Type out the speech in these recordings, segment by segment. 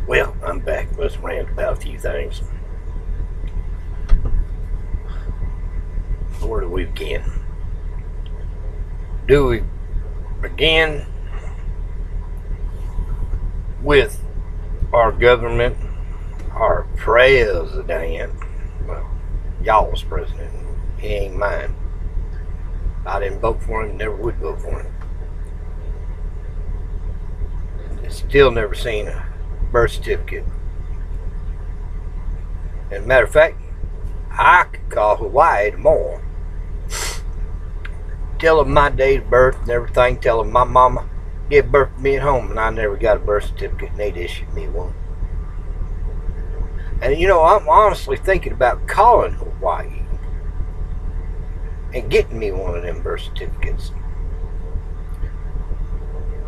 Well, I'm back. Let's rant about a few things. Where do we begin? Do we begin with our government, our president? Well, y'all's president. He ain't mine. I didn't vote for him, never would vote for him. Still never seen a birth certificate. As a matter of fact, I could call Hawaii tomorrow. Tell them my date of birth and everything. Tell them my mama gave birth to me at home and I never got a birth certificate and they'd issued me one. And you know, I'm honestly thinking about calling Hawaii and getting me one of them birth certificates.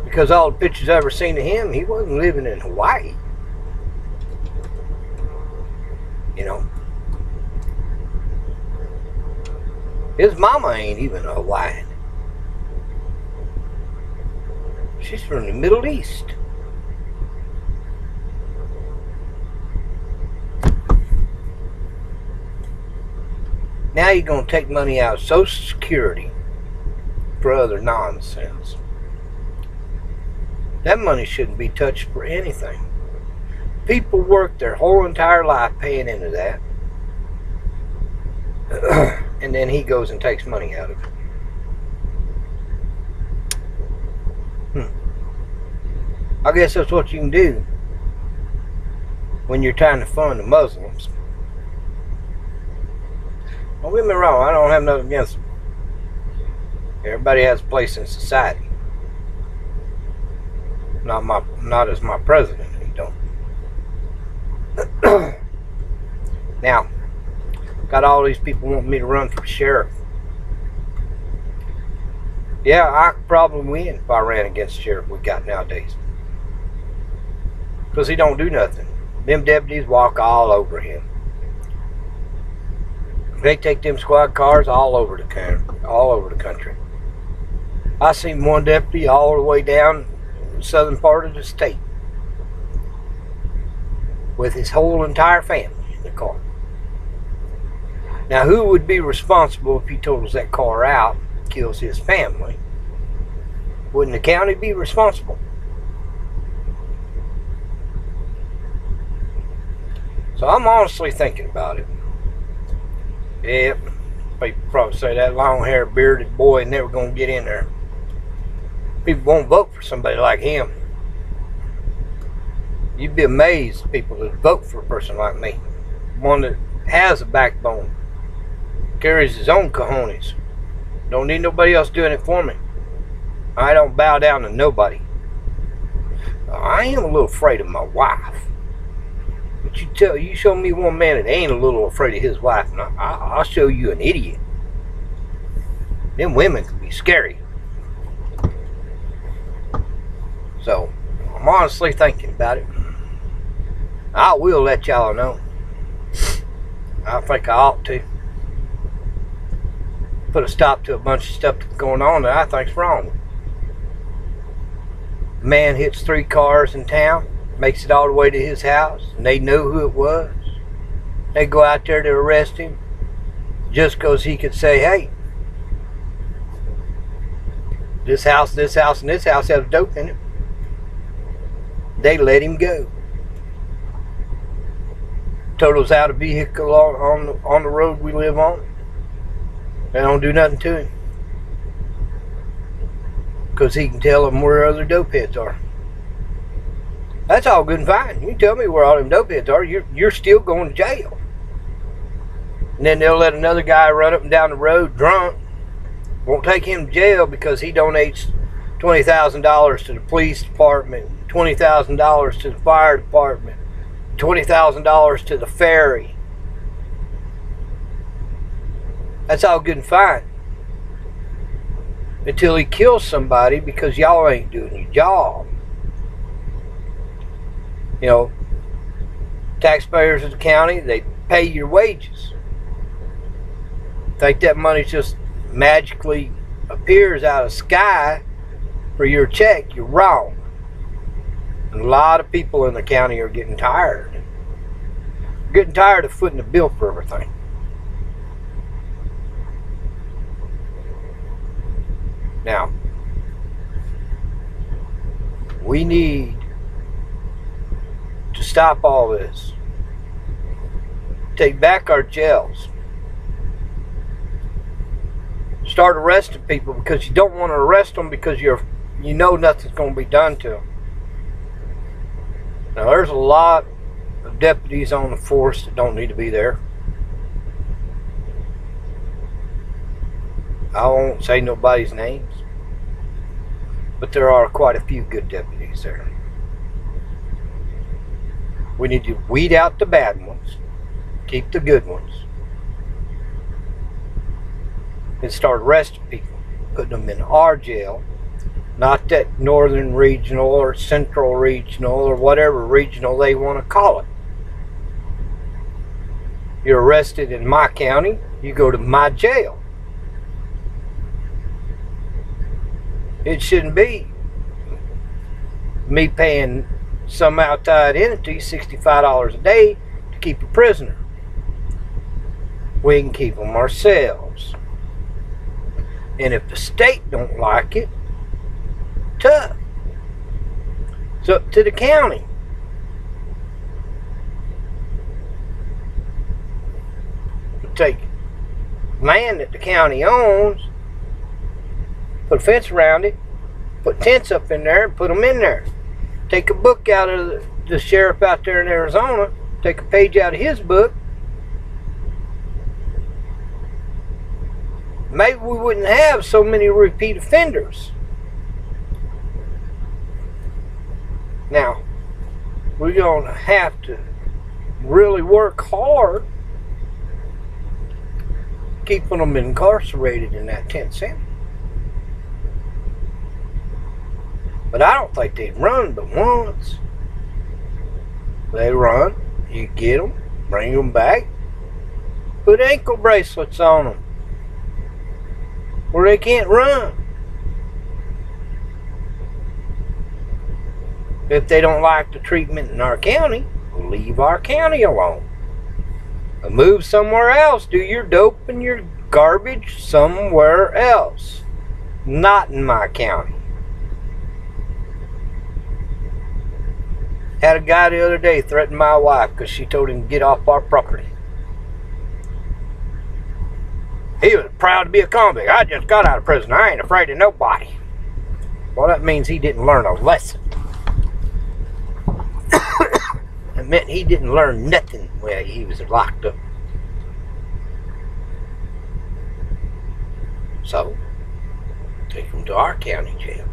Because all the pictures I've ever seen of him, he wasn't living in Hawaii. You know. His mama ain't even a Hawaiian. She's from the Middle East. Now you're going to take money out of Social Security for other nonsense. That money shouldn't be touched for anything. People work their whole entire life paying into that. And then he goes and takes money out of it. I guess that's what you can do when you're trying to fund the Muslims. Don't get me wrong, I don't have nothing against them. Everybody has a place in society. Not as my president, he don't. Now, got all these people wanting me to run for sheriff. Yeah, I could probably win if I ran against the sheriff we got nowadays. Because he don't do nothing. Them deputies walk all over him. They take them squad cars all over the country. I seen one deputy all the way down in the southern part of the state with his whole entire family in the car. Now, who would be responsible if he totals that car out, kills his family? Wouldn't the county be responsible? So I'm honestly thinking about it. Yep, people probably say that long-haired, bearded boy never going to get in there. People won't vote for somebody like him. You'd be amazed at people that vote for a person like me. One that has a backbone. Carries his own cojones. Don't need nobody else doing it for me. I don't bow down to nobody. I am a little afraid of my wife. But you show me one man that ain't a little afraid of his wife, and I'll show you an idiot. Them women can be scary. So, I'm honestly thinking about it. I will let y'all know. I think I ought to. Put a stop to a bunch of stuff that's going on that I think's wrong. A man hits 3 cars in town, makes it all the way to his house, and they know who it was. They go out there to arrest him just because he could say, hey, this house, and this house have dope in it. They let him go. Totals out a vehicle on the road we live on. They don't do nothing to him. Because he can tell them where other dope heads are. That's all good and fine. You tell me where all them dope heads are, you're still going to jail. And then they'll let another guy run up and down the road drunk. Won't take him to jail because he donates $20,000 to the police department, $20,000 to the fire department, $20,000 to the ferry. That's all good and fine. Until he kills somebody because y'all ain't doing your job. You know, taxpayers of the county, they pay your wages. Think that money just magically appears out of the sky for your check, you're wrong. A lot of people in the county are getting tired. Getting tired of footing the bill for everything. Now, we need to stop all this. Take back our jails. Start arresting people, because you don't want to arrest them because you know nothing's going to be done to them. Now, there's a lot of deputies on the force that don't need to be there. I won't say nobody's names, but there are quite a few good deputies there. We need to weed out the bad ones, keep the good ones, and start arresting people, putting them in our jail, not that northern regional or central regional or whatever regional they want to call it. You're arrested in my county, you go to my jail. It shouldn't be me paying some outside entity $65 a day to keep a prisoner. We can keep them ourselves. And if the state don't like it, tough. It's up to the county. We'll take land that the county owns, put a fence around it, put tents up in there, and put them in there. Take a book out of the sheriff out there in Arizona, take a page out of his book. Maybe we wouldn't have so many repeat offenders. Now, we're going to have to really work hard keeping them incarcerated in that tent center. But I don't think they'd run but once. They run, you get them, bring them back, put ankle bracelets on them where they can't run. If they don't like the treatment in our county, leave our county alone. Move somewhere else. Do your dope and your garbage somewhere else. Not in my county. Had a guy the other day threaten my wife because she told him to get off our property. He was proud to be a convict. I just got out of prison. I ain't afraid of nobody. Well, that means he didn't learn a lesson. It meant he didn't learn nothing while he was locked up. So, take him to our county jail.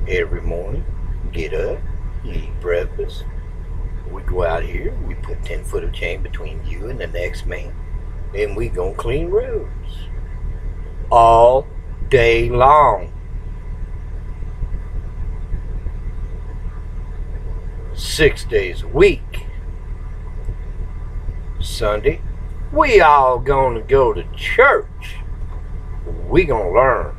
Every morning, get up, you eat breakfast. We go out here, we put 10 foot of chain between you and the next man. And we gonna clean roads. All day long. 6 days a week. Sunday, we all gonna go to church. We gonna learn.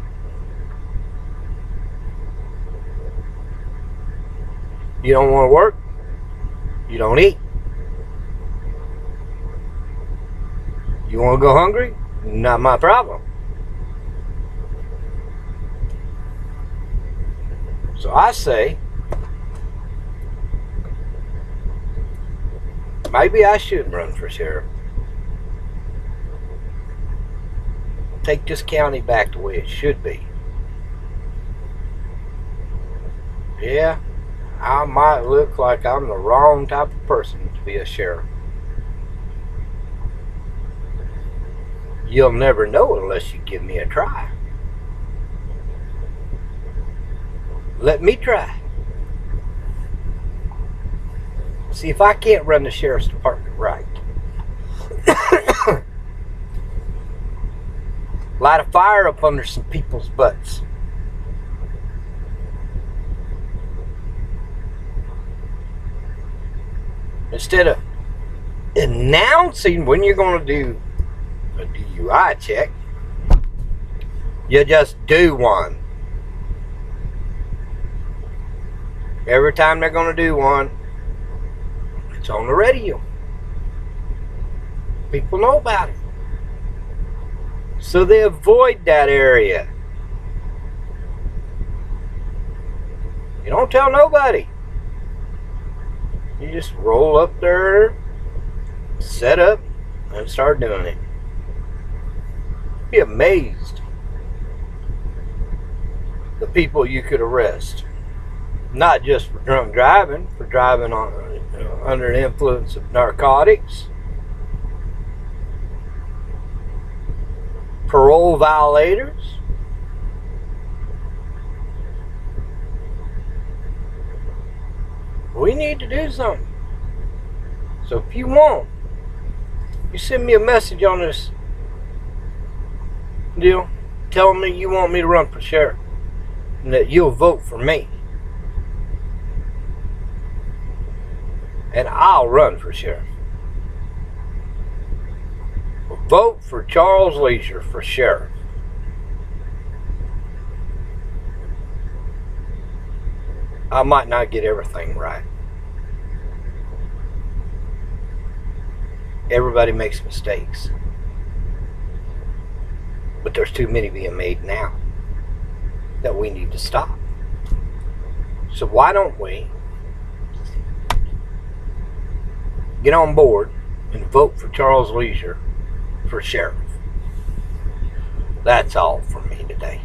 You don't want to work? You don't eat? You want to go hungry? Not my problem. So I say, maybe I should run for sheriff. Take this county back the way it should be. Yeah, I might look like I'm the wrong type of person to be a sheriff. You'll never know unless you give me a try. Let me try. See if I can't run the sheriff's department right. Light a fire up under some people's butts. Instead of announcing when you're going to do a DUI check, you just do one. Every time they're going to do one, it's on the radio. People know about it. So they avoid that area. You don't tell nobody. You just roll up there, set up, and start doing it. Be amazed the people you could arrest. Not just for drunk driving, for driving under the influence of narcotics, parole violators, we need to do something. So if you want, you send me a message on this deal telling me you want me to run for sheriff and that you'll vote for me, and I'll run for sheriff. Vote for Charles Leisure for sheriff. I might not get everything right. Everybody makes mistakes. But there's too many being made now that we need to stop. So why don't we get on board and vote for Charles Leisure for sheriff? That's all from me today.